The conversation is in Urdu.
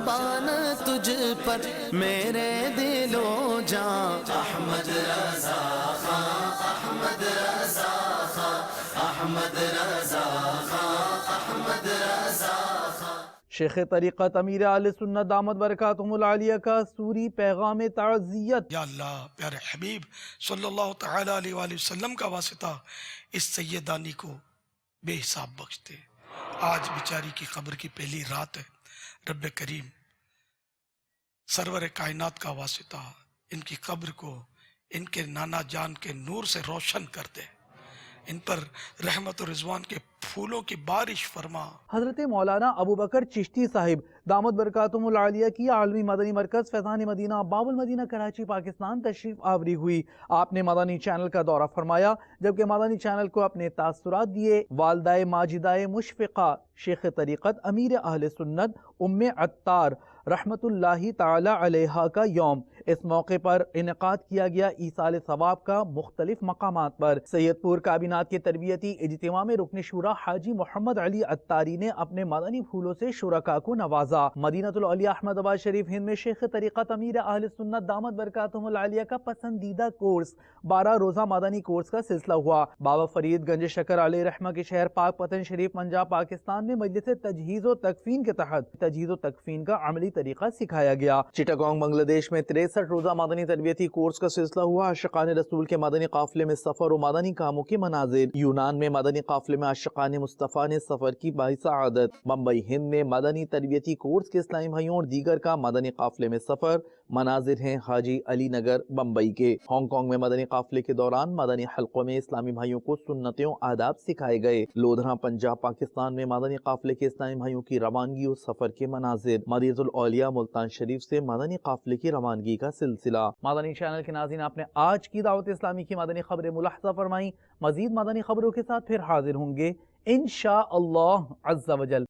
قربان تجھ پر میرے دل و جان احمد رضا خان احمد رضا خان احمد رضا خان احمد رضا خان۔ شیخ طریقت امیر اہل سنت دامت برکاتہم العالیہ کا سوری پیغام تعزیت۔ یا اللہ پیارے حبیب صلی اللہ تعالی علیہ وآلہ وسلم کا واسطہ اس سیدانی کو بے حساب بخش دے۔ آج بیچاری کی قبر کی پہلی رات ہے، رب کریم سرور کائنات کا واسطہ ان کی قبر کو ان کے نانا جان کے نور سے روشن کر دے، ان پر رحمت و رضوان کے پھولوں کی بارش فرما۔ حضرت مولانا ابو بکر چشتی صاحب دامت برکاتہم العالیہ کی عالمی مدنی مرکز فیضان مدینہ باب المدینہ کراچی پاکستان تشریف آوری ہوئی۔ آپ نے مدنی چینل کا دورہ فرمایا، جبکہ مدنی چینل کو اپنے تاثرات دیے۔ والدہ ماجدہ مشفقہ شیخ طریقت امیر اہل سنت ام عطار رحمت اللہ تعالی علیہا کا یوم، اس موقع پر انعقاد کیا گیا ایصال ثواب کا مختلف مقامات پر۔ سید پور کابینات کے تربیتی اجتماع میں رکن شورا حاجی محمد علی عطاری نے اپنے مدنی پھولوں سے شرکاء کو نوازا۔ مدینہ الاولیاء احمد آباد شریف ہند میں شیخ طریقت امیر اہل سنت دامت برکاتہم العالیہ کا پسندیدہ کورس 12 روزہ مدنی کورس کا سلسلہ ہوا۔ بابا فرید گنج شکر علیہ رحمہ کے شہر پاک پتن شریف پنجاب پاکستان میں مجلس تجہیز و تکفین کے تحت تجہیز و تکفین کا عملی طریقہ سکھایا گیا۔ چٹاگانگ بنگلہ دیش میں 63 روزہ مدنی تربیتی کورس کا سلسلہ ہوا۔ عاشقان رسول کے مدنی قافلے میں سفر و مدنی کاموں کے مناظر۔ یونان میں مدنی قافلے میں عاشقان مصطفیٰ نے سفر کی باعث بمبئی ہند میں مدنی تربیتی کورس کے اسلامی بھائیوں اور دیگر کا مدنی قافلے میں سفر۔ مناظر ہیں حاجی علی نگر بمبئی کے۔ ہانگ کانگ میں مدنی قافلے کے دوران مدنی حلقوں میں اسلامی بھائیوں کو سنتیں و آداب سکھائے گئے۔ لودھرا پنجاب پاکستان میں مدنی قافلے کے اسلامی بھائیوں کی روانگی اور سفر کے مناظر۔ مدینہ الاولیاء ملتان شریف سے مدنی قافلے کی روانگی کا سلسلہ۔ مدنی چینل کے ناظرین، آپ نے آج کی دعوت اسلامی کی مدنی خبریں ملاحظہ فرمائیں۔ مزید مدنی خبروں کے ساتھ پھر حاضر ہوں گے انشاءاللہ عز و جل۔